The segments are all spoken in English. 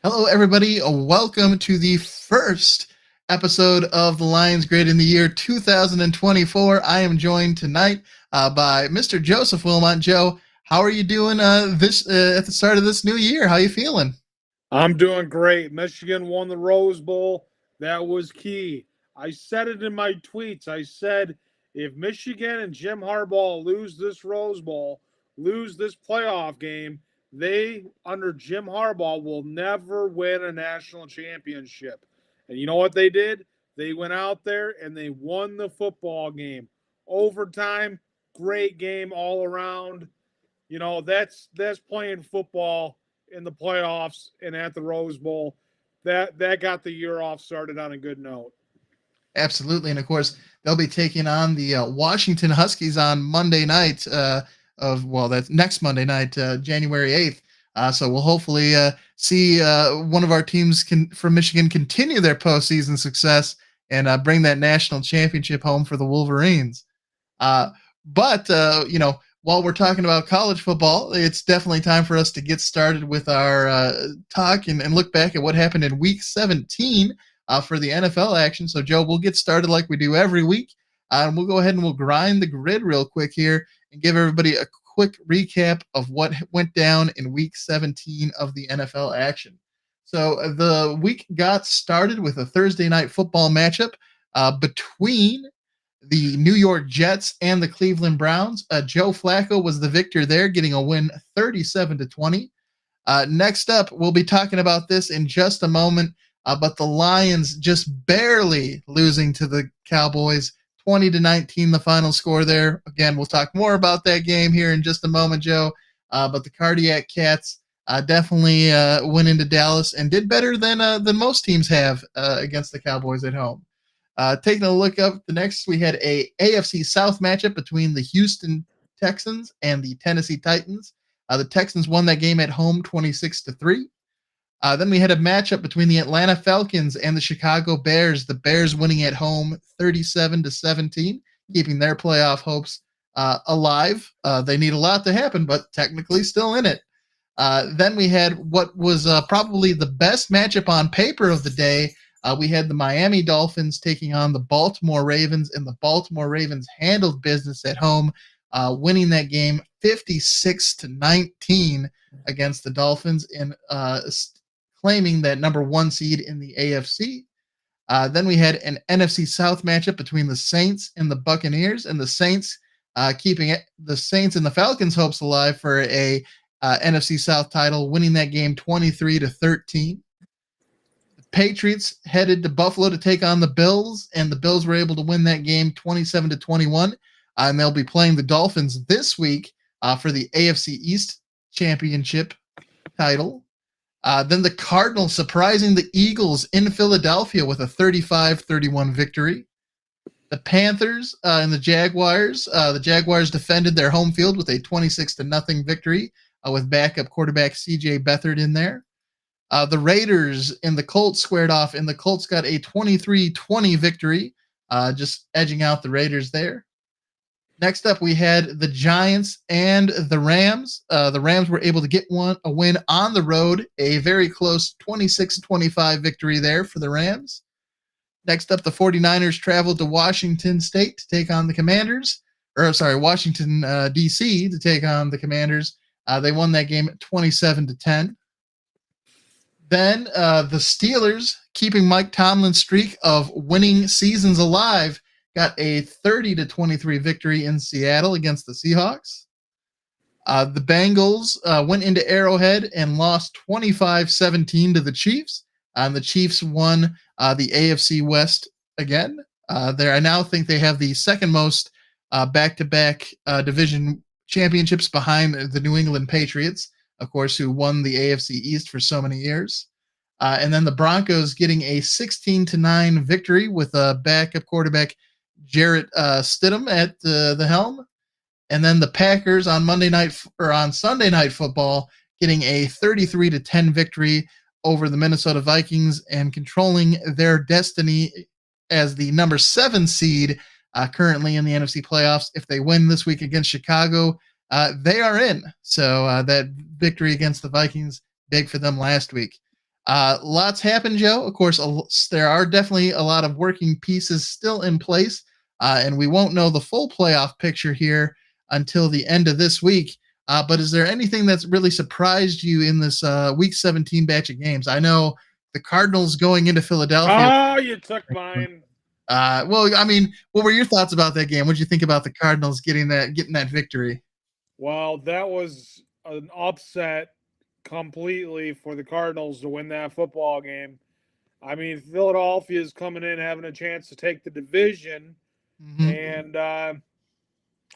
Hello, everybody. Welcome to the first episode of the Lions Grade in the year 2024. I am joined tonight by Mr. Joseph Wilmot. Joe, how are you doing this at the start of this new year? How are you feeling? I'm doing great. Michigan won the Rose Bowl. That was key. I said it in my tweets. I said if Michigan and Jim Harbaugh lose this Rose Bowl, lose this playoff game, they, under Jim Harbaugh, will never win a national championship. And you know what they did? They went out there and they won the football game. Overtime, great game all around. That's playing football in the playoffs and at the Rose Bowl. That got the year off started on a good note. Absolutely. And of course, they'll be taking on the Washington Huskies on Monday night that's next Monday night, January 8th. So we'll hopefully see one of our teams from Michigan continue their postseason success and bring that national championship home for the Wolverines. But while we're talking about college football, it's definitely time for us to get started with our talk and look back at what happened in Week 17 for the NFL action. So, Joe, we'll get started like we do every week. And we'll go ahead and we'll grind the grid real quick here and give everybody a quick recap of what went down in Week 17 of the NFL action. So the week got started with a Thursday night football matchup between the New York Jets and the Cleveland Browns. Joe Flacco was the victor there, getting a win 37-20. Next up, we'll be talking about this in just a moment, but the Lions just barely losing to the Cowboys, 20-19, the final score there. Again, we'll talk more about that game here in just a moment, Joe. But the Cardiac Cats definitely went into Dallas and did better than most teams have against the Cowboys at home. Taking a look up the next, we had a AFC South matchup between the Houston Texans and the Tennessee Titans. The Texans won that game at home 26-3. Then we had a matchup between the Atlanta Falcons and the Chicago Bears. The Bears winning at home 37-17, keeping their playoff hopes alive. They need a lot to happen, but technically still in it. Then we had what was probably the best matchup on paper of the day. We had the Miami Dolphins taking on the Baltimore Ravens, and the Baltimore Ravens handled business at home, winning that game 56-19 against the Dolphins and claiming that number one seed in the AFC. Then we had an NFC South matchup between the Saints and the Buccaneers, and the Saints keeping the Saints and the Falcons' hopes alive for a NFC South title, winning that game 23-13. Patriots headed to Buffalo to take on the Bills, and the Bills were able to win that game 27-21. And they'll be playing the Dolphins this week for the AFC East Championship title. Then the Cardinals surprising the Eagles in Philadelphia with a 35-31 victory. The Panthers and the Jaguars defended their home field with a 26-0 victory with backup quarterback C.J. Beathard in there. The Raiders and the Colts squared off, and the Colts got a 23-20 victory, just edging out the Raiders there. Next up, we had the Giants and the Rams. The Rams were able to get a win on the road, a very close 26-25 victory there for the Rams. Next up, the 49ers traveled to Washington State to take on the Commanders. Washington, D.C. to take on the Commanders. They won that game 27-10. Then the Steelers, keeping Mike Tomlin's streak of winning seasons alive, got a 30-23 victory in Seattle against the Seahawks. The Bengals went into Arrowhead and lost 25-17 to the Chiefs. And the Chiefs won the AFC West again. I now think they have the second most back-to-back division championships behind the New England Patriots, of course, who won the AFC East for so many years. And then the Broncos getting a 16-9 victory with a backup quarterback, Jarrett Stidham, at the helm. And then the Packers on Sunday Night Football getting a 33-10 victory over the Minnesota Vikings and controlling their destiny as the number 7 seed currently in the NFC playoffs. If they win this week against Chicago, they are in. So that victory against the Vikings, big for them last week. Lots happened, Joe. Of course, there are definitely a lot of working pieces still in place, and we won't know the full playoff picture here until the end of this week. But is there anything that's really surprised you in this Week 17 batch of games? I know the Cardinals going into Philadelphia. Oh, you took mine. Well, I mean, what were your thoughts about that game? What did you think about the Cardinals getting that victory? Well, that was an upset completely for the Cardinals to win that football game. I mean, Philadelphia is coming in having a chance to take the division, Mm-hmm. and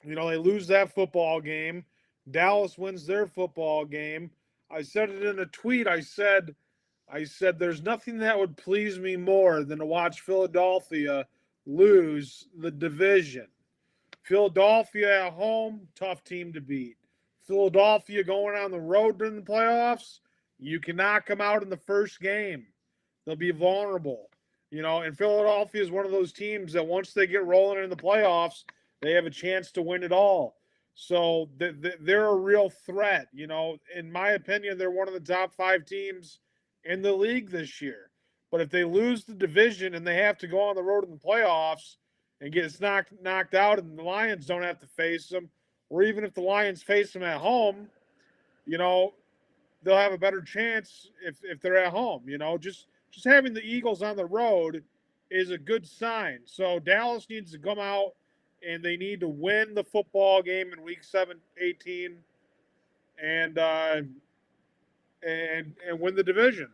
they lose that football game. Dallas wins their football game. I said it in a tweet. I said there's nothing that would please me more than to watch Philadelphia lose the division. Philadelphia at home, tough team to beat. Philadelphia going on the road during the playoffs, you can knock them out in the first game. They'll be vulnerable. And Philadelphia is one of those teams that once they get rolling in the playoffs, they have a chance to win it all. So they're a real threat. In my opinion, they're one of the top 5 teams in the league this year. But if they lose the division and they have to go on the road in the playoffs and gets knocked out, and the Lions don't have to face them, or even if the Lions face them at home, they'll have a better chance if they're at home. Just having the Eagles on the road is a good sign. So Dallas needs to come out and they need to win the football game in Week 18 and win the division.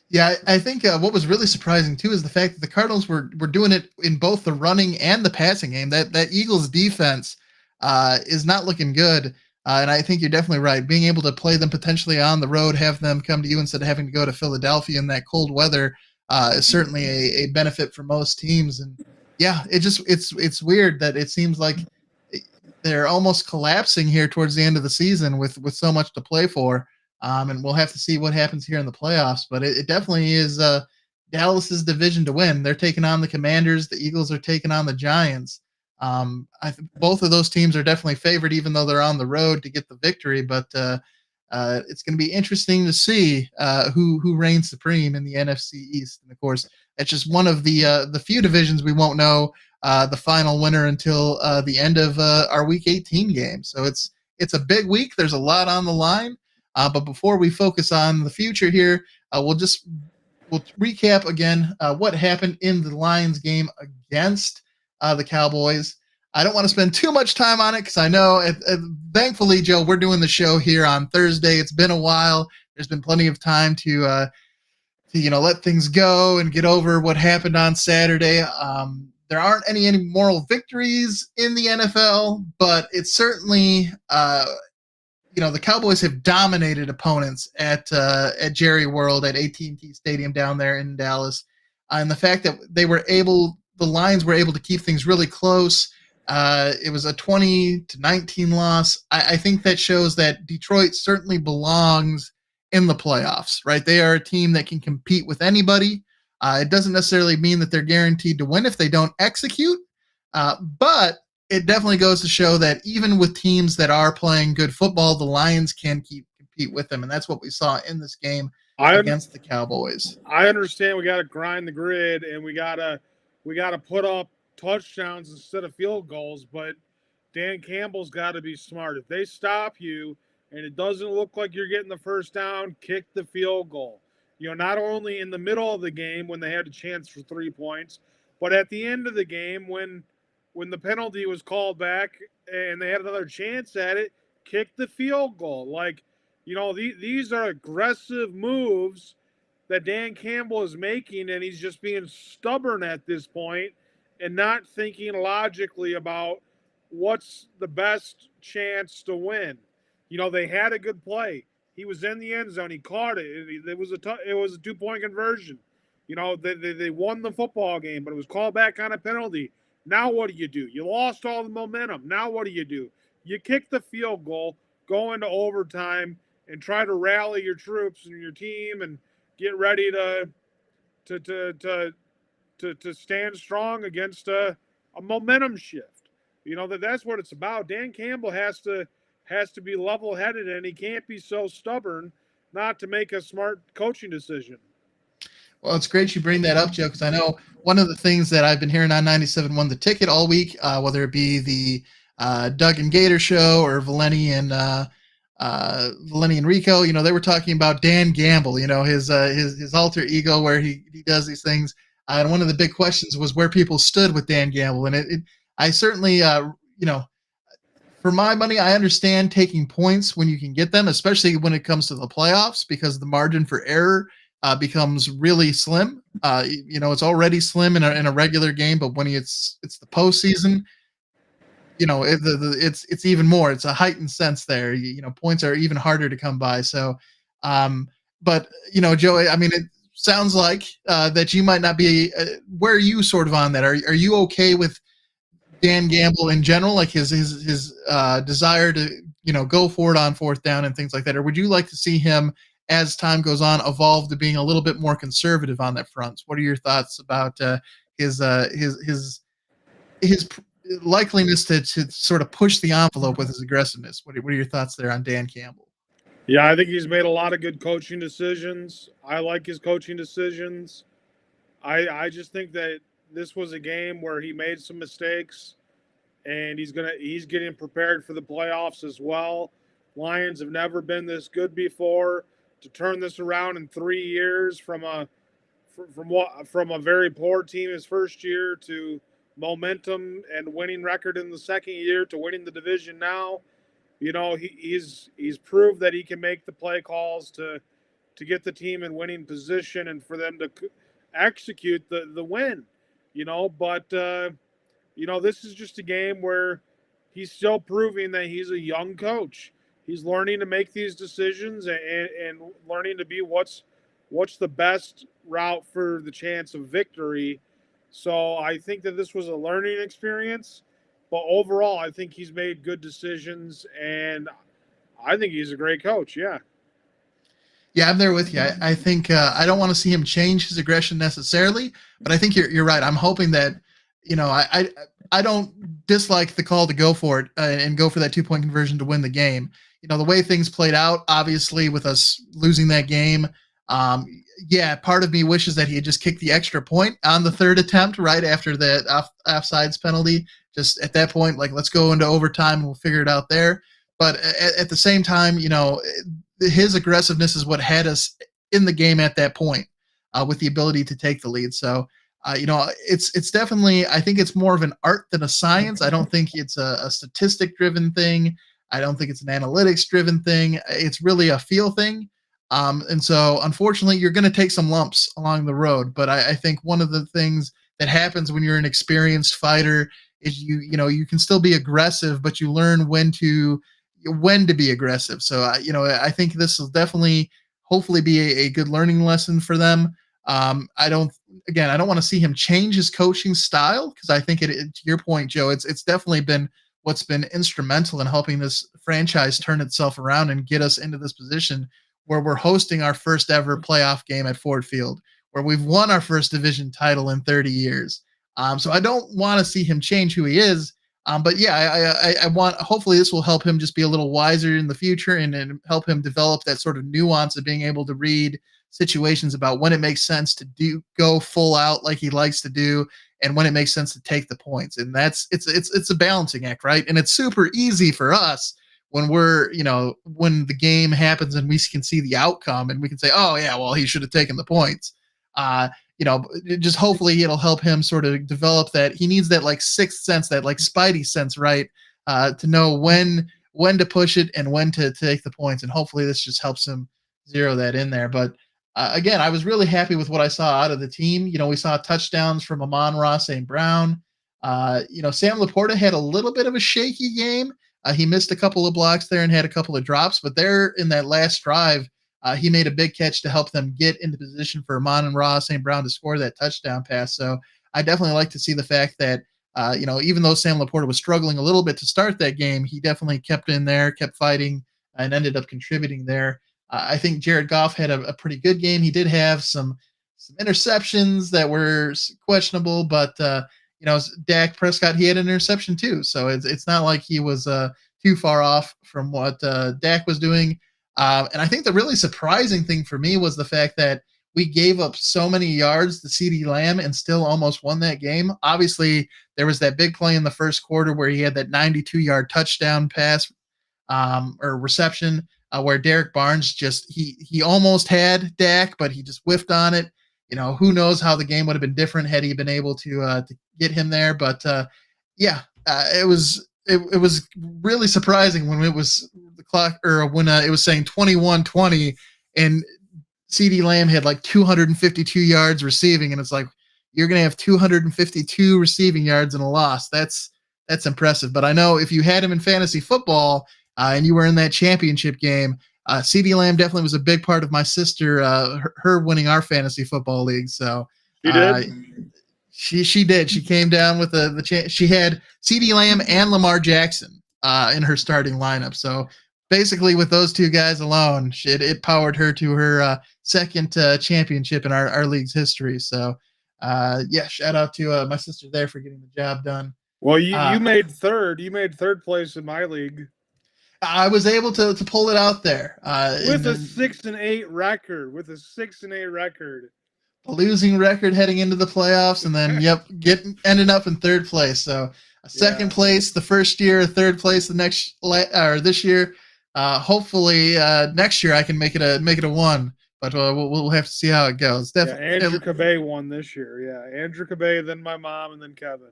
Yeah, I think what was really surprising too is the fact that the Cardinals were doing it in both the running and the passing game. That Eagles defense is not looking good, and I think you're definitely right. Being able to play them potentially on the road, have them come to you instead of having to go to Philadelphia in that cold weather, is certainly a benefit for most teams. And yeah, it's weird that it seems like they're almost collapsing here towards the end of the season with so much to play for. And we'll have to see what happens here in the playoffs. But it definitely is Dallas's division to win. They're taking on the Commanders. The Eagles are taking on the Giants. Both of those teams are definitely favored, even though they're on the road to get the victory. But it's going to be interesting to see who reigns supreme in the NFC East. And of course, that's just one of the few divisions we won't know the final winner until the end of our Week 18 game. So it's a big week. There's a lot on the line. But before we focus on the future here, we'll recap again what happened in the Lions game against the Cowboys. I don't want to spend too much time on it because I know, thankfully, Joe, we're doing the show here on Thursday. It's been a while. There's been plenty of time to let things go and get over what happened on Saturday. There aren't any moral victories in the NFL, but it's certainly the Cowboys have dominated opponents at Jerry World, at AT&T Stadium down there in Dallas, and the fact that the Lions were able to keep things really close. It was a 20-19 loss. I think that shows that Detroit certainly belongs in the playoffs, right? They are a team that can compete with anybody. It doesn't necessarily mean that they're guaranteed to win if they don't execute, but it definitely goes to show that even with teams that are playing good football, the Lions can compete with them, and that's what we saw in this game against the Cowboys. I understand we got to grind the grid and we got to put up touchdowns instead of field goals, but Dan Campbell's got to be smart. If they stop you and it doesn't look like you're getting the first down, kick the field goal. Not only in the middle of the game when they had a chance for 3 points, but at the end of the game when the penalty was called back and they had another chance at it, kick the field goal. These are aggressive moves that Dan Campbell is making, and he's just being stubborn at this point and not thinking logically about what's the best chance to win. They had a good play. He was in the end zone. He caught it. It was a 2-point conversion. They won the football game, but it was called back on a penalty. Now what do? You lost all the momentum. Now what do? You kick the field goal, go into overtime, and try to rally your troops and your team and get ready to stand strong against a momentum shift. That's what it's about. Dan Campbell has to be level-headed, and he can't be so stubborn not to make a smart coaching decision. Well, it's great you bring that up, Joe, because I know one of the things that I've been hearing on 97.1 The Ticket all week, whether it be the Doug and Gator show or Valeni and Rico, they were talking about Dan Gamble, his alter ego where he does these things. And one of the big questions was where people stood with Dan Gamble. And I certainly, for my money, I understand taking points when you can get them, especially when it comes to the playoffs, because the margin for error becomes really slim. It's already slim in a regular game, but when it's the postseason, it's even more. It's a heightened sense there. Points are even harder to come by. So, but Joey, I mean, it sounds like that you might not be. Where are you sort of on that? Are you okay with Dan Gamble in general, like his desire to go for it on fourth down and things like that, or would you like to see him as time goes on evolve to being a little bit more conservative on that front? What are your thoughts about his likeliness to sort of push the envelope with his aggressiveness? What are your thoughts there on Dan Campbell? Yeah, I think he's made a lot of good coaching decisions. I like his coaching decisions. I just think that this was a game where he made some mistakes, and he's getting prepared for the playoffs as well. Lions have never been this good before. To turn this around in 3 years from a very poor team his first year to momentum and winning record in the second year to winning the division now, he's proved that he can make the play calls to get the team in winning position and for them to execute the win. But this is just a game where he's still proving that he's a young coach. He's learning to make these decisions and learning to be what's the best route for the chance of victory. So I think that this was a learning experience, but overall, I think he's made good decisions, and I think he's a great coach. Yeah. Yeah, I'm there with you. I think I don't want to see him change his aggression necessarily, but I think you're right. I'm hoping that I don't dislike the call to go for it and go for that 2-point conversion to win the game. The way things played out, obviously, with us losing that game, part of me wishes that he had just kicked the extra point on the third attempt right after that offsides penalty. Just at that point, like, let's go into overtime and we'll figure it out there. But at the same time, his aggressiveness is what had us in the game at that point with the ability to take the lead. So, it's definitely, I think it's more of an art than a science. I don't think it's a statistic-driven thing. I don't think it's an analytics-driven thing. It's really a feel thing. And so, unfortunately, you're going to take some lumps along the road. But I think one of the things that happens when you're an experienced fighter is you can still be aggressive, but you learn when to be aggressive. So, I think this will definitely, hopefully, be a good learning lesson for them. I don't want to see him change his coaching style because I think to your point, Joe, it's definitely been what's been instrumental in helping this franchise turn itself around and get us into this position where we're hosting our first ever playoff game at Ford Field, where we've won our first division title in 30 years. So I don't want to see him change who he is. But yeah, I want, hopefully this will help him just be a little wiser in the future and help him develop that sort of nuance of being able to read situations about when it makes sense to go full out like he likes to do and when it makes sense to take the points. And it's a balancing act, right? And it's super easy for us when when the game happens and we can see the outcome and we can say, oh yeah, well, he should have taken the points. Just hopefully it'll help him sort of develop that. He needs that like sixth sense, that like spidey sense, right? To know when to push it and when to take the points. And hopefully this just helps him zero that in there. But again, I was really happy with what I saw out of the team. We saw touchdowns from Amon-Ra St. Brown. Sam Laporta had a little bit of a shaky game. He missed a couple of blocks there and had a couple of drops, but there in that last drive, he made a big catch to help them get into position for Amon-Ra St. Brown to score that touchdown pass. So I definitely like to see the fact that, even though Sam Laporta was struggling a little bit to start that game, he definitely kept in there, kept fighting, and ended up contributing there. I think Jared Goff had a pretty good game. He did have some interceptions that were questionable, but Dak Prescott, he had an interception too. So it's not like he was too far off from what Dak was doing. And I think the really surprising thing for me was the fact that we gave up so many yards to CeeDee Lamb and still almost won that game. Obviously, there was that big play in the first quarter where he had that 92-yard touchdown pass or reception where Derek Barnes he almost had Dak, but he just whiffed on it. Who knows how the game would have been different had he been able to get him there. But it was really surprising when it was the clock or when it was saying 21-20 and CeeDee Lamb had like 252 yards receiving, and it's like you're going to have 252 receiving yards and a loss. That's impressive. But I know if you had him in fantasy football and you were in that championship game, CeeDee Lamb definitely was a big part of my sister, her winning our fantasy football league. So she did. She did. She came down with she had CeeDee Lamb and Lamar Jackson in her starting lineup. So basically, with those two guys alone, it powered her to her second championship in our league's history. So, shout out to my sister there for getting the job done. Well, you made third. You made third place in my league. I was able to pull it out there with a 6-8 record. With a 6-8 record. A losing record heading into the playoffs, and then ending up in third place. So, second place the first year, third place this year. Hopefully next year I can make it a one, but we'll have to see how it goes. Andrew Cabay won this year. Yeah, Andrew Cabay, then my mom, and then Kevin.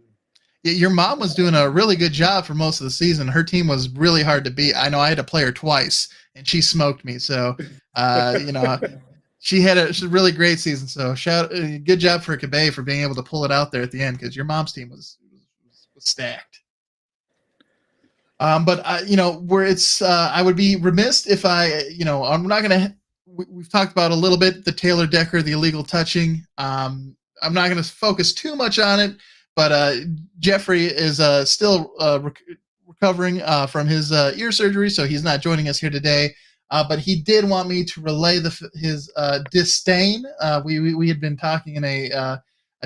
Yeah, your mom was doing a really good job for most of the season. Her team was really hard to beat. I know I had to play her twice, and she smoked me. So, she had a really great season. So, good job for Cabay for being able to pull it out there at the end because your mom's team was stacked. But where it's, I would be remiss if I'm not going to, we've talked about a little bit, the Taylor Decker, the illegal touching. I'm not going to focus too much on it, but Jeffrey is still recovering from his ear surgery, so he's not joining us here today. But he did want me to relay his disdain. We had been talking in a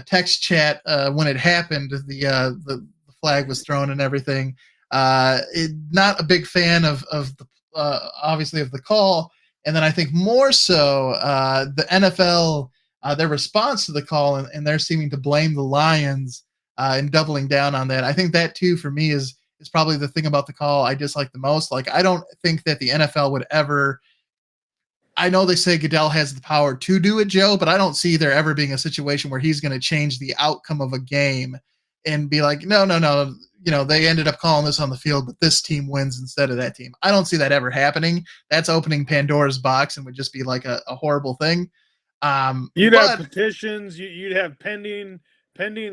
text chat when it happened. The flag was thrown and everything. Not a big fan of the obviously of the call, and then I think more so the NFL their response to the call and they're seeming to blame the Lions and doubling down on that. I think that too for me is probably the thing about the call I dislike the most. Like I don't think that the NFL would ever. I know they say Goodell has the power to do it, Joe, but I don't see there ever being a situation where he's going to change the outcome of a game and be like, no. They ended up calling this on the field, but this team wins instead of that team. I don't see that ever happening. That's opening Pandora's box and would just be like a horrible thing. You'd have petitions. You'd have pending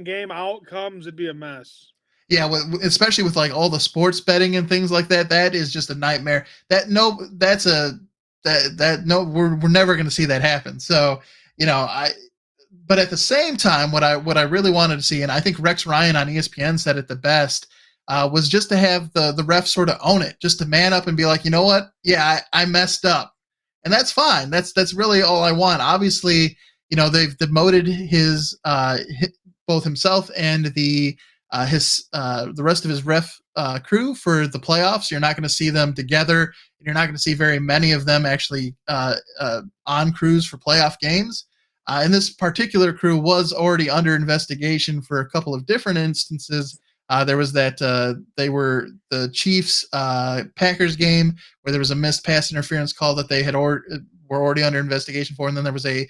game outcomes. It'd be a mess. Yeah, especially with like all the sports betting and things like that. That is just a nightmare. We're never going to see that happen. So, but at the same time, what I really wanted to see, and I think Rex Ryan on ESPN said it the best, was just to have the ref sort of own it, just to man up and be like, you know what? Yeah, I messed up. And that's fine. That's really all I want. Obviously, they've demoted his both himself and the rest of his ref crew for the playoffs. You're not going to see them together. You're not going to see very many of them actually on crews for playoff games. And this particular crew was already under investigation for a couple of different instances. There was that they were the Chiefs Packers game where there was a missed pass interference call that they were already under investigation for, and then there was a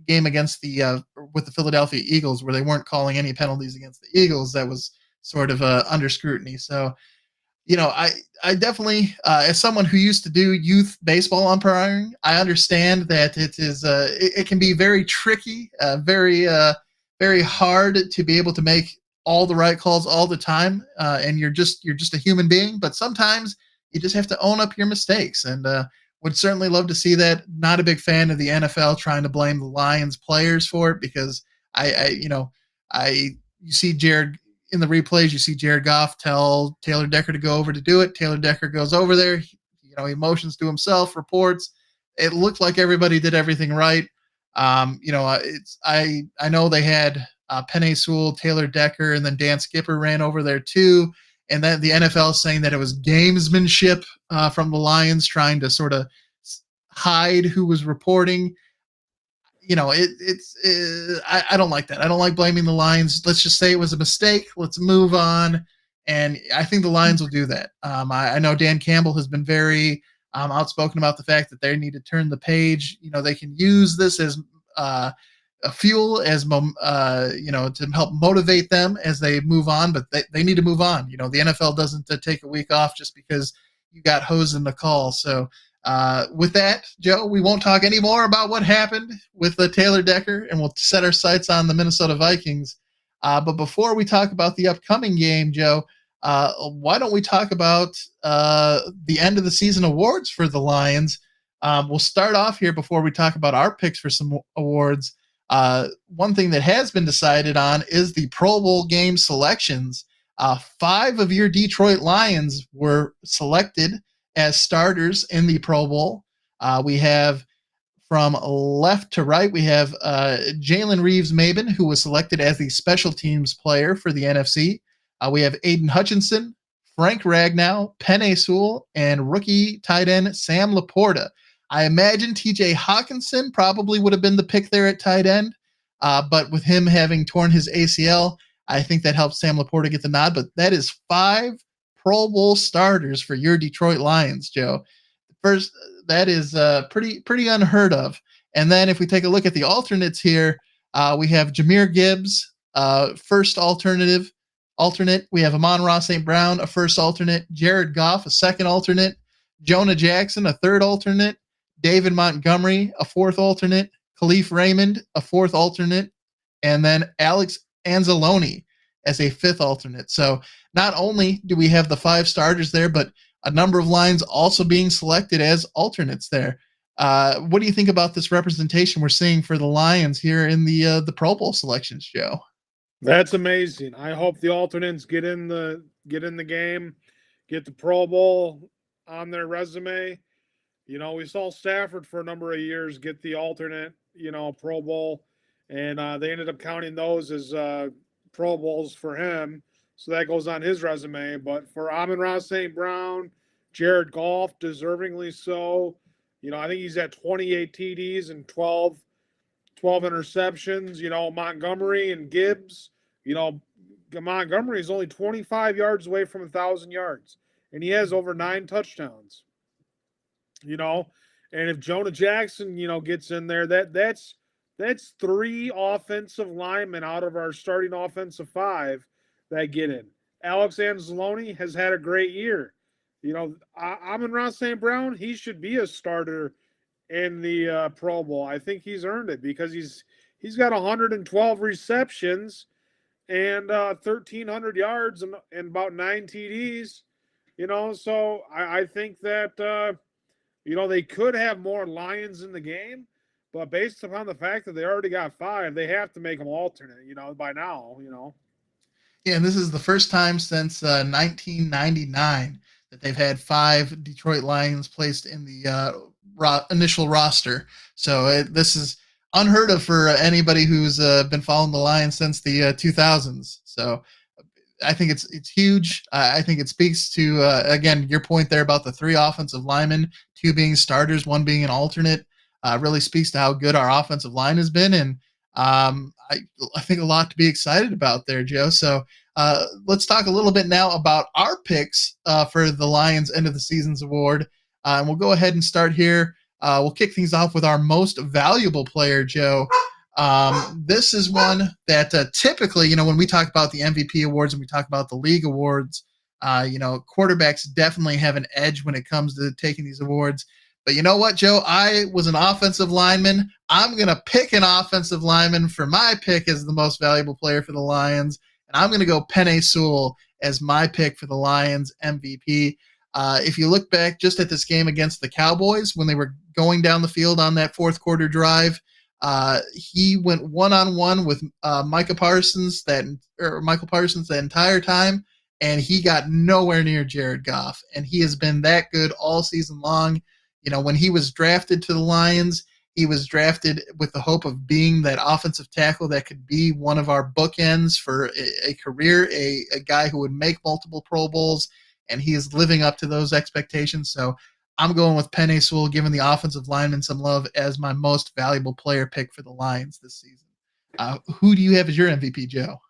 game against with the Philadelphia Eagles where they weren't calling any penalties against the Eagles. That was sort of under scrutiny. So, I definitely, as someone who used to do youth baseball umpiring, I understand that it can be very tricky, very hard to be able to make all the right calls all the time, and you're just a human being. But sometimes you just have to own up your mistakes, and would certainly love to see that. Not a big fan of the NFL trying to blame the Lions players for it because you see Jared. In the replays, you see Jared Goff tell Taylor Decker to go over to do it. Taylor Decker goes over there. He motions to himself, reports. It looked like everybody did everything right. I know they had Penei Sewell, Taylor Decker, and then Dan Skipper ran over there too. and that the NFL is saying that it was gamesmanship from the Lions trying to sort of hide who was reporting. I don't like that. I don't like blaming the Lions. Let's just say it was a mistake. Let's move on. And I think the Lions will do that. I know Dan Campbell has been very outspoken about the fact that they need to turn the page. They can use this as a fuel, as to help motivate them as they move on, but they need to move on. The NFL doesn't take a week off just because you got hosed in the call. So with that, Joe, we won't talk anymore about what happened with Taylor Decker, and we'll set our sights on the Minnesota Vikings. But before we talk about the upcoming game, Joe, why don't we talk about the end of the season awards for the Lions? We'll start off here before we talk about our picks for some awards. One thing that has been decided on is the Pro Bowl game selections. 5 of your Detroit Lions were selected as starters in the Pro Bowl. We have, from left to right, we have Jalen Reeves-Maybin, who was selected as the special teams player for the NFC. We have Aiden Hutchinson, Frank Ragnow, Penei Sewell, and rookie tight end Sam Laporta. I imagine TJ Hawkinson probably would have been the pick there at tight end, but with him having torn his ACL, I think that helps Sam Laporta get the nod. But that is 5 Pro Bowl starters for your Detroit Lions, Joe. First, that is pretty unheard of. And then if we take a look at the alternates here, we have Jahmyr Gibbs, first alternate. We have Amon-Ra St. Brown, a first alternate. Jared Goff, a second alternate. Jonah Jackson, a third alternate. David Montgomery, a fourth alternate. Khalif Raymond, a fourth alternate. And then Alex Anzalone as a fifth alternate. So not only do we have the 5 starters there, but a number of lines also being selected as alternates there. What do you think about this representation we're seeing for the Lions here in the Pro Bowl selections, Joe? That's amazing. I hope the alternates get in the game, get the Pro Bowl on their resume. We saw Stafford for a number of years get the alternate, Pro Bowl, and they ended up counting those as Pro Bowls for him. So that goes on his resume. But for Amon-Ra St. Brown, Jared Goff, deservingly so. I think he's at 28 TDs and 12 interceptions. Montgomery and Gibbs, Montgomery is only 25 yards away from 1,000 yards, and he has over 9 touchdowns. And if Jonah Jackson, gets in there, that's 3 offensive linemen out of our starting offensive 5 that get in. Alex Anzalone has had a great year. Amon-Ra St. Brown, he should be a starter in the Pro Bowl. I think he's earned it because he's got 112 receptions and 1,300 yards and about 9 TDs. So I think that they could have more Lions in the game, but based upon the fact that they already got 5, they have to make them alternate. By now. Yeah, and this is the first time since 1999 that they've had 5 Detroit Lions placed in the initial roster. So this is unheard of for anybody who's been following the Lions since the 2000s. So I think it's huge. I think it speaks to, again, your point there about the 3 offensive linemen, 2 being starters, 1 being an alternate, really speaks to how good our offensive line has been. And I think a lot to be excited about there, Joe. So let's talk a little bit now about our picks for the Lions End of the Season's Award. And we'll go ahead and start here. We'll kick things off with our most valuable player, Joe. This is one that typically, when we talk about the MVP awards and we talk about the league awards, quarterbacks definitely have an edge when it comes to taking these awards. But you know what, Joe? I was an offensive lineman. I'm going to pick an offensive lineman for my pick as the most valuable player for the Lions. And I'm going to go Penei Sewell as my pick for the Lions MVP. If you look back just at this game against the Cowboys, when they were going down the field on that fourth quarter drive, he went one-on-one with Michael Parsons that entire time, and he got nowhere near Jared Goff. And he has been that good all season long. When he was drafted to the Lions, He was drafted with the hope of being that offensive tackle that could be one of our bookends for a career, a guy who would make multiple Pro Bowls, and he is living up to those expectations. So I'm going with Penei Sewell, giving the offensive lineman some love as my most valuable player pick for the Lions this season. Who do you have as your MVP, Joe?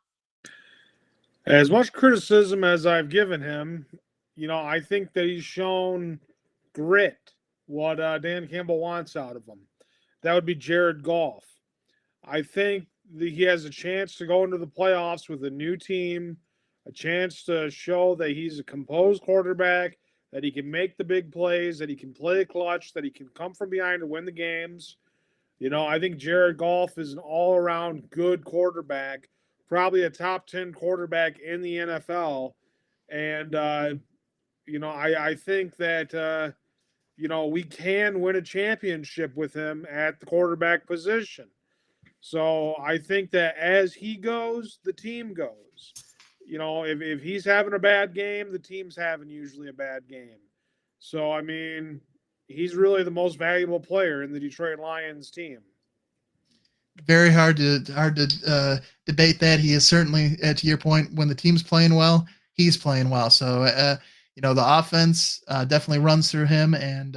As much criticism as I've given him, I think that he's shown grit, what Dan Campbell wants out of him. That would be Jared Goff. I think that he has a chance to go into the playoffs with a new team, a chance to show that he's a composed quarterback, that he can make the big plays, that he can play clutch, that he can come from behind to win the games. I think Jared Goff is an all-around good quarterback, probably a top 10 quarterback in the NFL. And, I think that, we can win a championship with him at the quarterback position. So I think that as he goes, the team goes. If he's having a bad game, the team's having usually a bad game. So, he's really the most valuable player in the Detroit Lions team. Very hard to debate that. He is certainly, to your point, when the team's playing well, he's playing well. So the offense definitely runs through him, and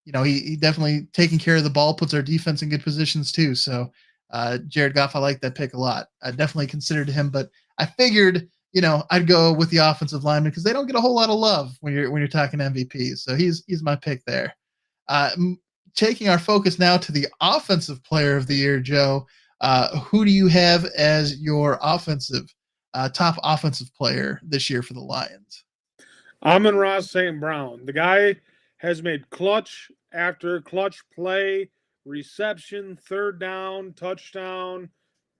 he definitely taking care of the ball, puts our defense in good positions too. So Jared Goff, I like that pick a lot. I definitely considered him, but I figured I'd go with the offensive lineman because they don't get a whole lot of love when you're talking MVP. So he's my pick there. Taking our focus now to the offensive player of the year, Joe, who do you have as your top offensive player this year for the Lions? Amon-Ra St. Brown. The guy has made clutch after clutch play, reception, third down, touchdown,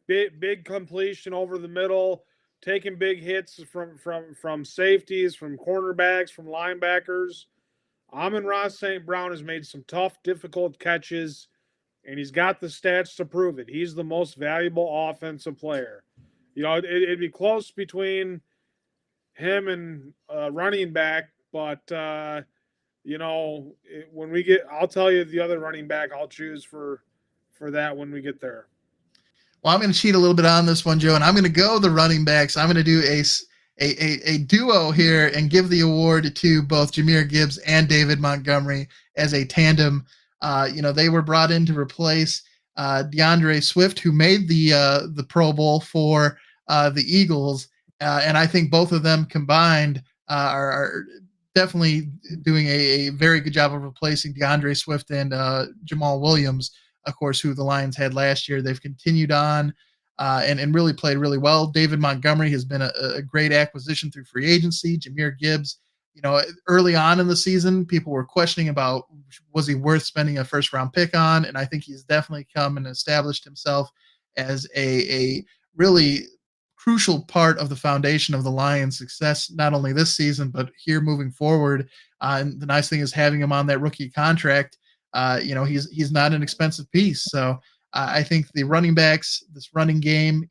big completion over the middle, taking big hits from safeties, from cornerbacks, from linebackers. Amon-Ra St. Brown has made some tough, difficult catches, and he's got the stats to prove it. He's the most valuable offensive player. It'd be close between him and running back, but when we get, I'll tell you the other running back I'll choose for that when we get there. Well, I'm going to cheat a little bit on this one, Joe, and I'm going to go the running backs. I'm going to do a duo here and give the award to both Jahmyr Gibbs and David Montgomery as a tandem. They were brought in to replace DeAndre Swift, who made the Pro Bowl for the Eagles, and I think both of them combined are definitely doing a very good job of replacing DeAndre Swift and Jamal Williams, of course, who the Lions had last year. They've continued on and really played really well. David Montgomery has been a great acquisition through free agency. Jahmyr Gibbs, early on in the season, people were questioning about was he worth spending a first-round pick on, and I think he's definitely come and established himself as a really crucial part of the foundation of the Lions' success, not only this season, but here moving forward. And the nice thing is having him on that rookie contract. He's not an expensive piece. So I think the running backs, this running game,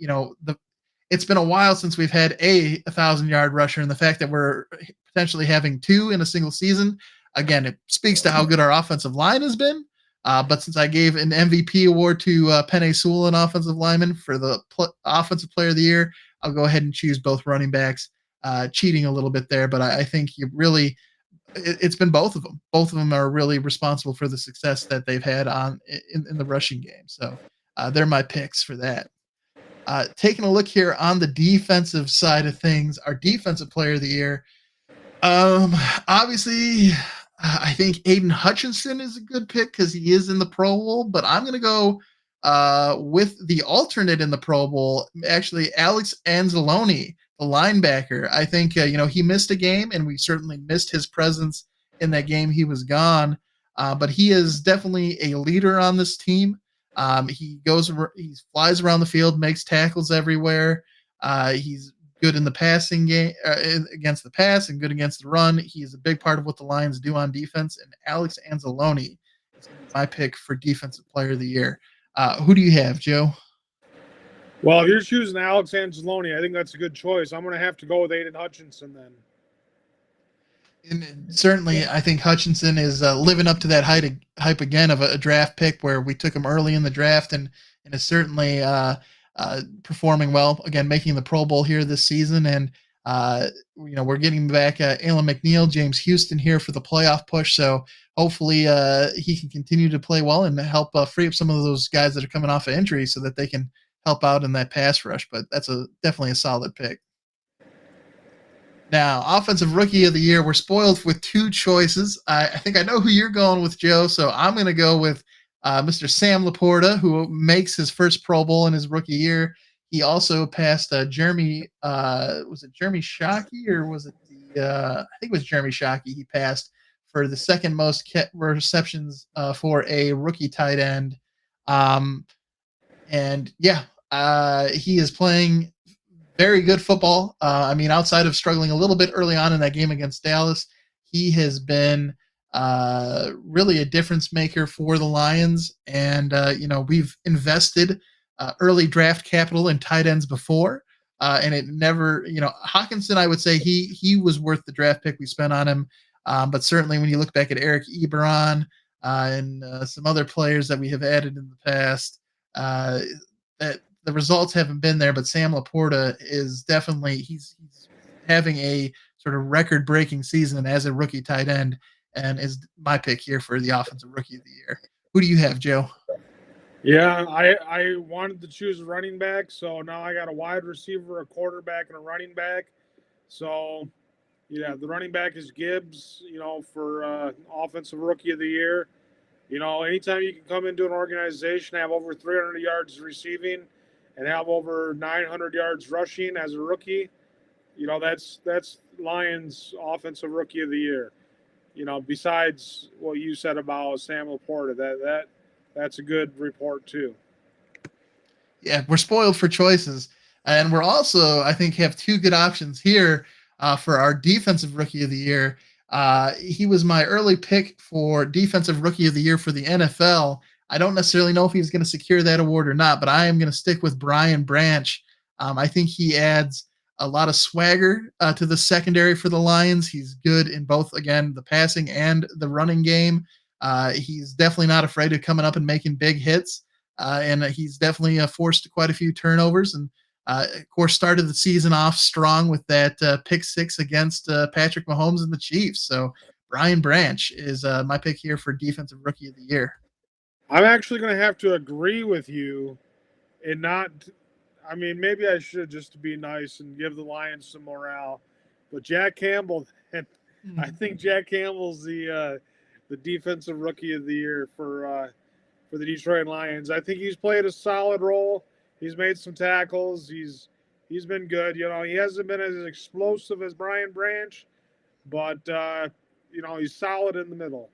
it's been a while since we've had a 1,000-yard rusher, and the fact that we're potentially having two in a single season, again, it speaks to how good our offensive line has been. But since I gave an MVP award to Penei Sewell, an offensive lineman, for the offensive player of the year, I'll go ahead and choose both running backs. Cheating a little bit there, but I think it's been both of them. Both of them are really responsible for the success that they've had in the rushing game. So they're my picks for that. Taking a look here on the defensive side of things, our defensive player of the year. Obviously, I think Aiden Hutchinson is a good pick because he is in the Pro Bowl, but I'm going to go with the alternate in the Pro Bowl, actually Alex Anzalone, the linebacker. I think, he missed a game, and we certainly missed his presence in that game. He was gone, but he is definitely a leader on this team. He flies around the field, makes tackles everywhere. He's good in the passing game against the pass and good against the run. He's a big part of what the Lions do on defense. And Alex Anzalone is my pick for defensive player of the year. Who do you have, Joe? Well, if you're choosing Alex Anzalone, I think that's a good choice. I'm going to have to go with Aiden Hutchinson then. And certainly, I think Hutchinson is living up to that hype again of a draft pick where we took him early in the draft, and is certainly performing well. Again, making the Pro Bowl here this season, and we're getting back Alan McNeil, James Houston here for the playoff push. So hopefully, he can continue to play well and help free up some of those guys that are coming off of injury, so that they can help out in that pass rush. But that's definitely a solid pick. Now, offensive rookie of the year, we're spoiled with two choices. I think I know who you're going with, Joe. So I'm going to go with Mr. Sam Laporta, who makes his first Pro Bowl in his rookie year. He also passed Jeremy. Was it Jeremy Shockey or was it the? I think it was Jeremy Shockey. He passed for the second most receptions for a rookie tight end. Um, and yeah, he is playing very good football. I mean, outside of struggling a little bit early on in that game against Dallas, he has been really a difference maker for the Lions. And, we've invested early draft capital in tight ends before. And it never, Hawkinson, I would say he was worth the draft pick we spent on him. But certainly when you look back at Eric Ebron and some other players that we have added in the past, that the results haven't been there, but Sam Laporta is definitely he's having a sort of record-breaking season as a rookie tight end, and is my pick here for the offensive rookie of the year. Who do you have, Joe? Yeah, I wanted to choose a running back, so now I got a wide receiver, a quarterback, and a running back. So, yeah, the running back is Gibbs, for offensive rookie of the year. Anytime you can come into an organization, have over 300 yards receiving, and have over 900 yards rushing as a rookie, that's Lions offensive rookie of the year. Besides what you said about Sam Laporta, that's a good report too. Yeah, we're spoiled for choices, and we're also, I think, have two good options here for our defensive rookie of the year. He was my early pick for defensive rookie of the year for the NFL. I don't necessarily know if he's going to secure that award or not, but I am going to stick with Brian Branch. I think he adds a lot of swagger to the secondary for the Lions. He's good in both, again, the passing and the running game. He's definitely not afraid of coming up and making big hits, and he's definitely forced quite a few turnovers. And of course, started the season off strong with that pick six against Patrick Mahomes and the Chiefs. So Brian Branch is my pick here for defensive rookie of the year. I'm actually going to have to agree with you and not. I mean, maybe I should just to be nice and give the Lions some morale. But Jack Campbell, I think Jack Campbell's the defensive rookie of the year for the Detroit Lions. I think he's played a solid role. He's made some tackles. He's been good. He hasn't been as explosive as Brian Branch, but he's solid in the middle.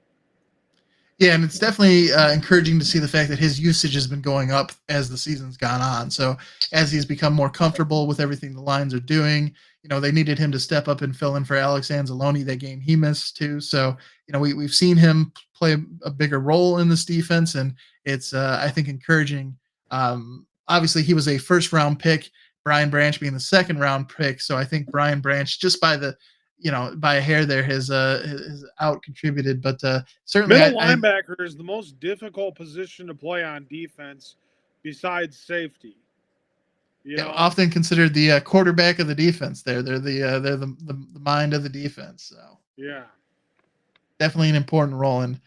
Yeah, and it's definitely encouraging to see the fact that his usage has been going up as the season's gone on. So as he's become more comfortable with everything the Lions are doing, they needed him to step up and fill in for Alex Anzalone that game he missed too. So we've seen him play a bigger role in this defense, and it's I think encouraging. Obviously, he was a first-round pick. Brian Branch being the second-round pick. So I think Brian Branch, just by a hair there, has out contributed. But certainly, middle linebacker is the most difficult position to play on defense, besides safety. Often considered the quarterback of the defense. They're the mind of the defense. So yeah, definitely an important role. And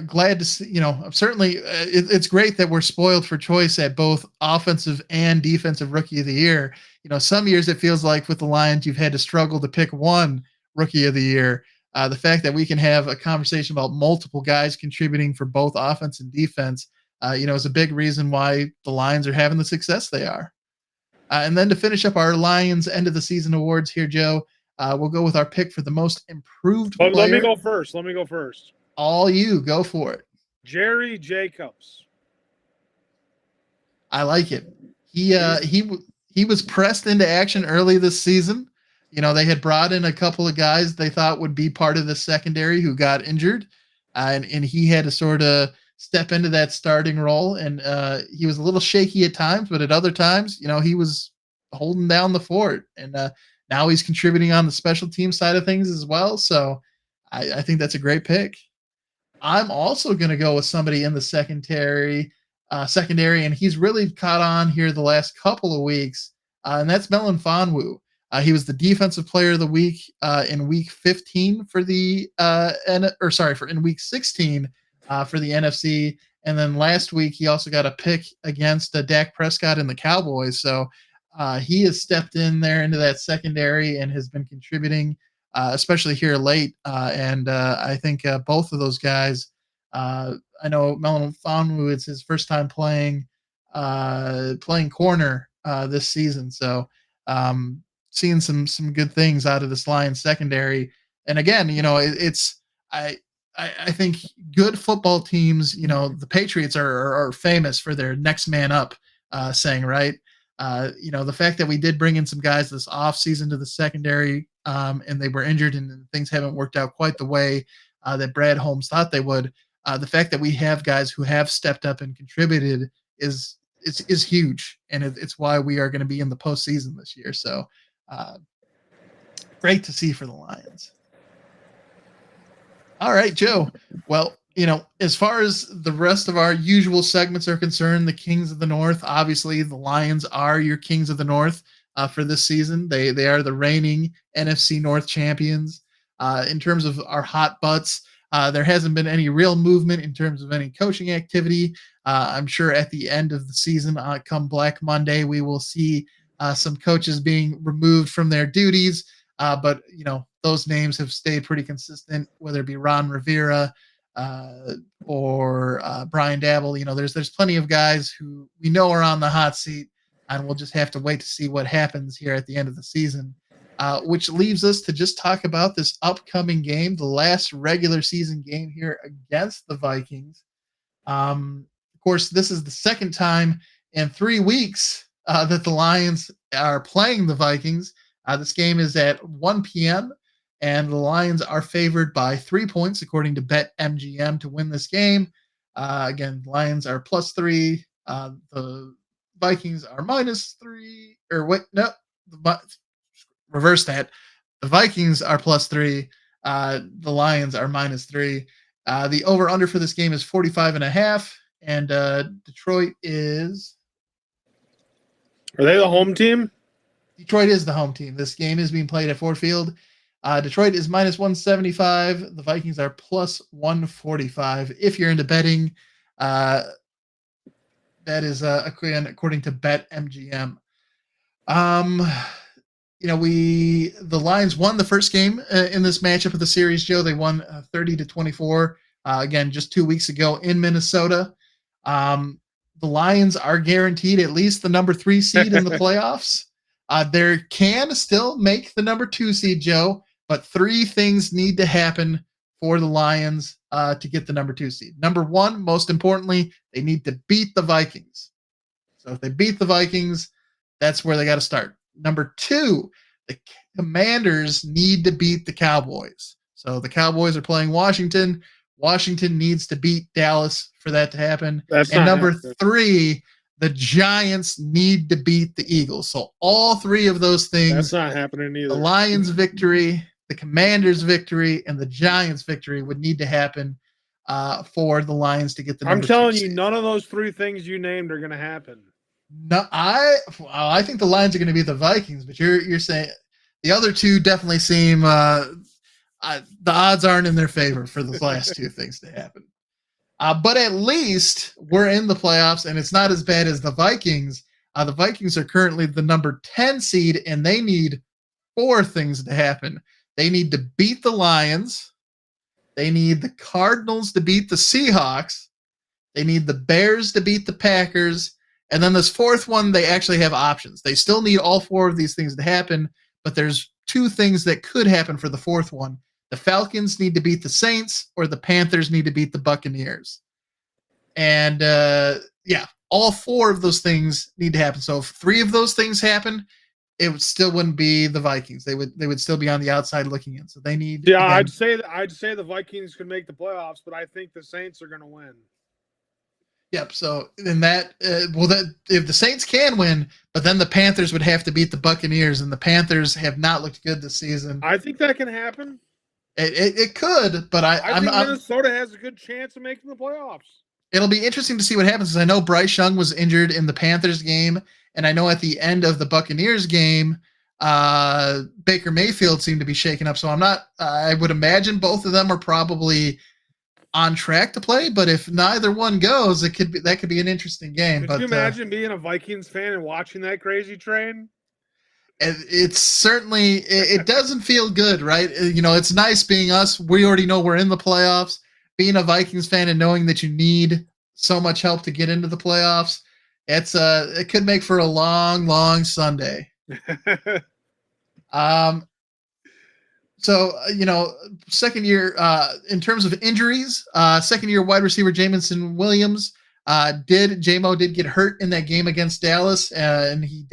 glad to see. Certainly, it's great that we're spoiled for choice at both offensive and defensive rookie of the year. Some years it feels like with the Lions you've had to struggle to pick one rookie of the year. The fact that we can have a conversation about multiple guys contributing for both offense and defense, is a big reason why the Lions are having the success they are. And then to finish up our Lions end of the season awards here, Joe, we'll go with our pick for the most improved player. Let me go first. All you, go for it. Jerry Jacobs. I like it. He was pressed into action early this season. They had brought in a couple of guys they thought would be part of the secondary who got injured, and he had to sort of step into that starting role. And he was a little shaky at times, but at other times, he was holding down the fort. And now he's contributing on the special team side of things as well. So I think that's a great pick. I'm also going to go with somebody in the secondary, and he's really caught on here the last couple of weeks, and that's Melon Fonwu. He was the defensive player of the week in week 15 for the in week 16 for the NFC, and then last week he also got a pick against Dak Prescott and the Cowboys. So he has stepped in there into that secondary and has been contributing, especially here late. And I think both of those guys. I know Melon Fonwu, it's his first time playing corner this season. So seeing some good things out of this Lions secondary. And again, it's I think good football teams, the Patriots are famous for their next man up saying, right? The fact that we did bring in some guys this offseason to the secondary and they were injured and things haven't worked out quite the way that Brad Holmes thought they would. The fact that we have guys who have stepped up and contributed is huge, and it's why we are going to be in the postseason this year. So great to see for the Lions. All right, Joe. Well, as far as the rest of our usual segments are concerned, the Kings of the North, obviously the Lions are your Kings of the North for this season. They are the reigning NFC North champions. In terms of our hot butts, there hasn't been any real movement in terms of any coaching activity. I'm sure at the end of the season, come Black Monday, we will see some coaches being removed from their duties. But those names have stayed pretty consistent, whether it be Ron Rivera or Brian Dabble. There's plenty of guys who we know are on the hot seat, and we'll just have to wait to see what happens here at the end of the season. Which leaves us to just talk about this upcoming game, the last regular season game here against the Vikings. Of course, this is the second time in 3 weeks that the Lions are playing the Vikings. This game is at 1 p.m., and the Lions are favored by 3 points, according to BetMGM, to win this game. Again, Lions are +3. The Vikings are -3. Reverse that. The Vikings are +3. The Lions are -3. The over-under for this game is 45.5, and Detroit is... Are they the home team? Detroit is the home team. This game is being played at Ford Field. Detroit is -175. The Vikings are +145. If you're into betting, that is according to BetMGM. The Lions won the first game in this matchup of the series, Joe. They won 30-24. Again, just 2 weeks ago in Minnesota. The Lions are guaranteed at least the number 3 seed in the playoffs. They can still make the number 2 seed, Joe, but 3 things need to happen for the Lions to get the number 2 seed. Number 1, most importantly, they need to beat the Vikings. So if they beat the Vikings, that's where they got to start. Number 2, the Commanders need to beat the Cowboys. So the Cowboys are playing Washington. Washington needs to beat Dallas for that to happen. And number 3, the Giants need to beat the Eagles. So all 3 of those things. That's not happening either. The Lions' victory, the Commanders' victory, and the Giants' victory would need to happen for the Lions to get the number 2 I'm telling seed. you, none of those 3 things you named are going to happen. No, I think the Lions are going to be the Vikings, but you're saying the other 2 definitely seem the odds aren't in their favor for the last 2 things to happen. But at least we're in the playoffs, and it's not as bad as the Vikings. The Vikings are currently the number 10 seed, and they need 4 things to happen. They need to beat the Lions. They need the Cardinals to beat the Seahawks. They need the Bears to beat the Packers. And then this 4th one, they actually have options. They still need all 4 of these things to happen, but there's 2 things that could happen for the 4th one. The Falcons need to beat the Saints, or the Panthers need to beat the Buccaneers. And all 4 of those things need to happen. So if 3 of those things happen, still wouldn't be the Vikings. They would still be on the outside looking in. So they need. Yeah, I'd say the Vikings could make the playoffs, but I think the Saints are going to win. Yep. So in that, if the Saints can win, but then the Panthers would have to beat the Buccaneers, and the Panthers have not looked good this season. I think that can happen. It could, but I think Minnesota has a good chance of making the playoffs. It'll be interesting to see what happens. Because I know Bryce Young was injured in the Panthers game, and I know at the end of the Buccaneers game, Baker Mayfield seemed to be shaken up. So I'm not. I would imagine both of them are probably on track to play. But if neither one goes, that could be an interesting game. Could you imagine being a Vikings fan and watching that crazy train? It's certainly it doesn't feel good, right? It's nice being us. We already know we're in the playoffs. Being a Vikings fan and knowing that you need so much help to get into the playoffs, it could make for a long, long Sunday. So second year in terms of injuries, second year wide receiver Jamison Williams J-Mo did get hurt in that game against Dallas, and he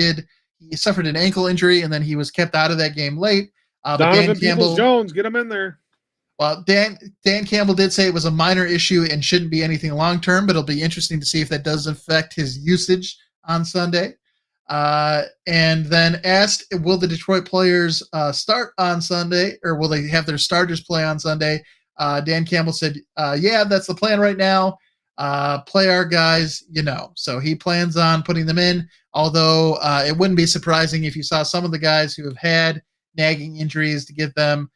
suffered an ankle injury, and then he was kept out of that game late. Donovan Peoples-Jones, get him in there. Well, Dan Campbell did say it was a minor issue and shouldn't be anything long-term, but it'll be interesting to see if that does affect his usage on Sunday. And then asked, will the Detroit players start on Sunday, or will they have their starters play on Sunday? Dan Campbell said, yeah, that's the plan right now. Play our guys, So he plans on putting them in, although it wouldn't be surprising if you saw some of the guys who have had nagging injuries to give them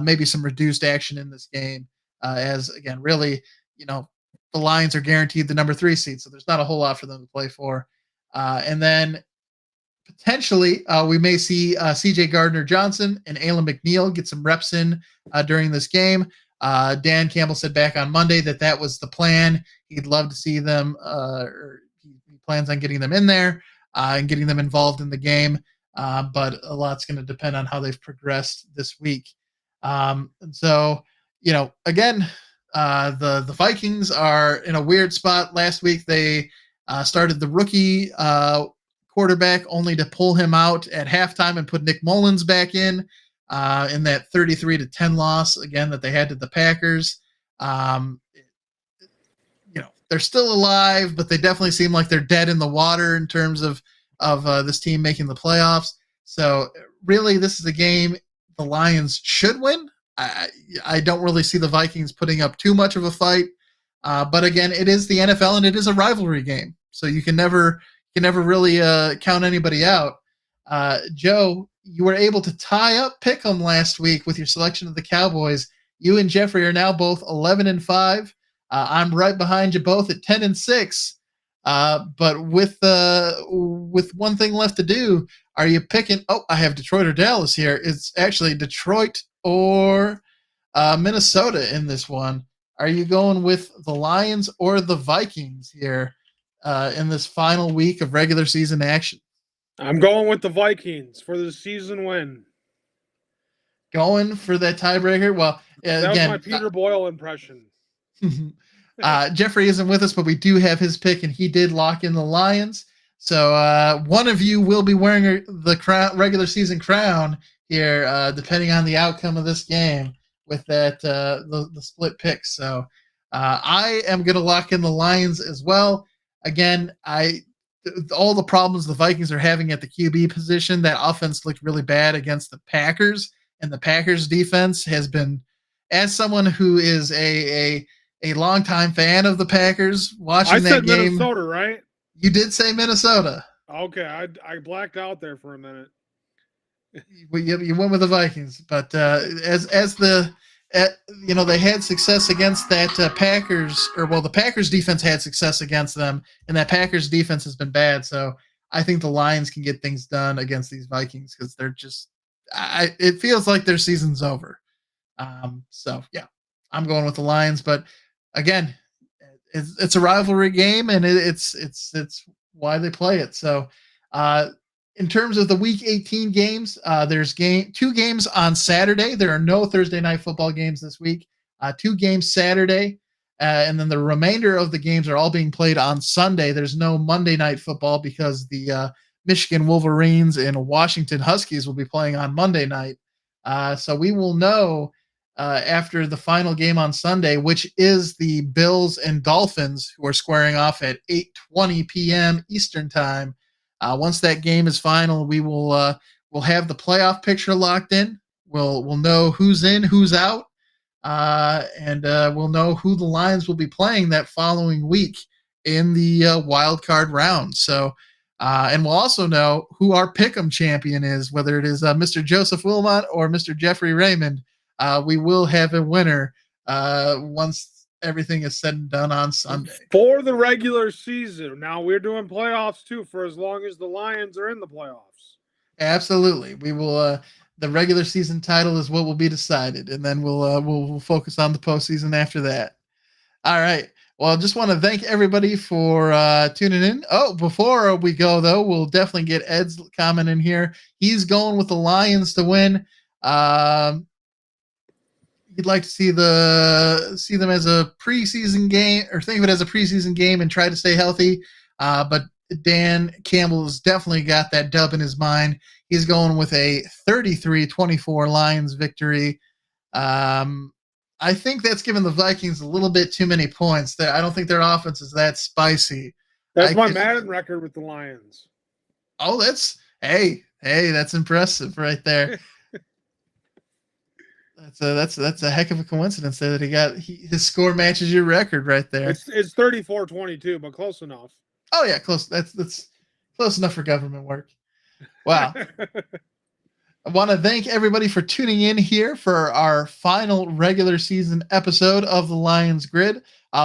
maybe some reduced action in this game, as, again, really, the Lions are guaranteed the number 3 seed, so there's not a whole lot for them to play for. And then potentially we may see C.J. Gardner-Johnson and Alan McNeil get some reps in during this game. Dan Campbell said back on Monday that was the plan. He'd love to see them, or he plans on getting them in there and getting them involved in the game. But a lot's going to depend on how they've progressed this week. And so, again, the Vikings are in a weird spot. Last week they started the rookie quarterback only to pull him out at halftime and put Nick Mullins back in that 33-10 loss again that they had to the Packers. They're still alive, but they definitely seem like they're dead in the water in terms of this team making the playoffs. So really, this is a game the Lions should win. I don't really see the Vikings putting up too much of a fight. But again, it is the NFL and it is a rivalry game. So you can never really count anybody out. Joe, you were able to tie up Pick'em last week with your selection of the Cowboys. You and Jeffrey are now both 11-5. I'm right behind you both at 10-6. But with one thing left to do, are you picking? Oh, I have Detroit or Dallas here. It's actually Detroit or Minnesota in this one. Are you going with the Lions or the Vikings here in this final week of regular season action? I'm going with the Vikings for the season win. Going for that tiebreaker? Well, that again, was my Peter Boyle impression. Jeffrey isn't with us, but we do have his pick, and he did lock in the Lions. So one of you will be wearing the regular season crown here, depending on the outcome of this game with that the split pick. So I am going to lock in the Lions as well. Again, all the problems the Vikings are having at the QB position, that offense looked really bad against the Packers, and the Packers defense has been, as someone who is a longtime fan of the Packers, watching that game. I said Minnesota, right? You did say Minnesota. Okay, I blacked out there for a minute. You went with the Vikings, but they had success against that Packers, the Packers defense had success against them, and that Packers defense has been bad. So I think the Lions can get things done against these Vikings because they're just, it feels like their season's over. So yeah, I'm going with the Lions, but again, it's a rivalry game, and it's why they play it. So in terms of the Week 18 games, there's 2 games on Saturday. There are no Thursday night football games this week. 2 games Saturday, and then the remainder of the games are all being played on Sunday. There's no Monday night football because the Michigan Wolverines and Washington Huskies will be playing on Monday night. So we will know after the final game on Sunday, which is the Bills and Dolphins, who are squaring off at 8:20 p.m. Eastern time. Once that game is final, we'll have the playoff picture locked in. We'll know who's in, who's out, and we'll know who the Lions will be playing that following week in the wild card round. So, and we'll also know who our pick'em champion is, whether it is Mr. Joseph Wilmot or Mr. Jeffrey Raymond. We will have a winner once everything is said and done on Sunday. For the regular season. Now we're doing playoffs too for as long as the Lions are in the playoffs. Absolutely. We will the regular season title is what will be decided, and then we'll focus on the postseason after that. All right. Well, I just want to thank everybody for tuning in. Oh, before we go though, we'll definitely get Ed's comment in here. He's going with the Lions to win. He'd like to see them as a preseason game, or think of it as a preseason game and try to stay healthy. But Dan Campbell has definitely got that dub in his mind. He's going with a 33-24 Lions victory. I think that's given the Vikings a little bit too many points. I don't think their offense is that spicy. That's my Madden record with the Lions. Oh, hey, that's impressive right there. That's a heck of a coincidence there that his score matches your record right there. It's 34-22, but close enough. Oh yeah, close. That's close enough for government work. Wow. I want to thank everybody for tuning in here for our final regular season episode of the Lions Grid.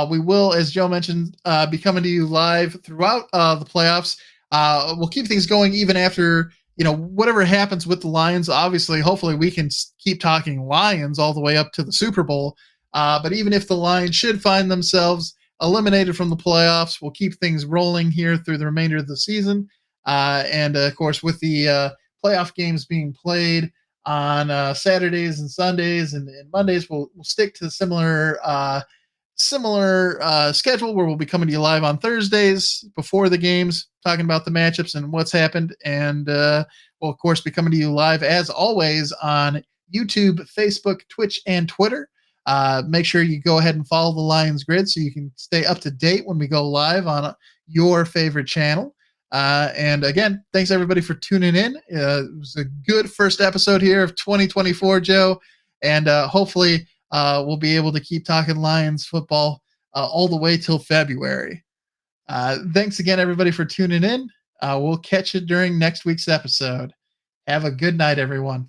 We will, as Joe mentioned, be coming to you live throughout the playoffs. We'll keep things going even after, whatever happens with the Lions. Obviously, hopefully we can keep talking Lions all the way up to the Super Bowl. But even if the Lions should find themselves eliminated from the playoffs, we'll keep things rolling here through the remainder of the season. And of course, with the playoff games being played on Saturdays and Sundays and Mondays, we'll stick to similar schedule where we'll be coming to you live on Thursdays before the games, talking about the matchups and what's happened. And we'll, of course, be coming to you live, as always, on YouTube, Facebook, Twitch, and Twitter. Make sure you go ahead and follow the Lions Grid so you can stay up to date when we go live on your favorite channel. And again, thanks everybody for tuning in. It was a good first episode here of 2024, Joe. And hopefully we'll be able to keep talking Lions football all the way till February. Thanks again, everybody, for tuning in. We'll catch you during next week's episode. Have a good night, everyone.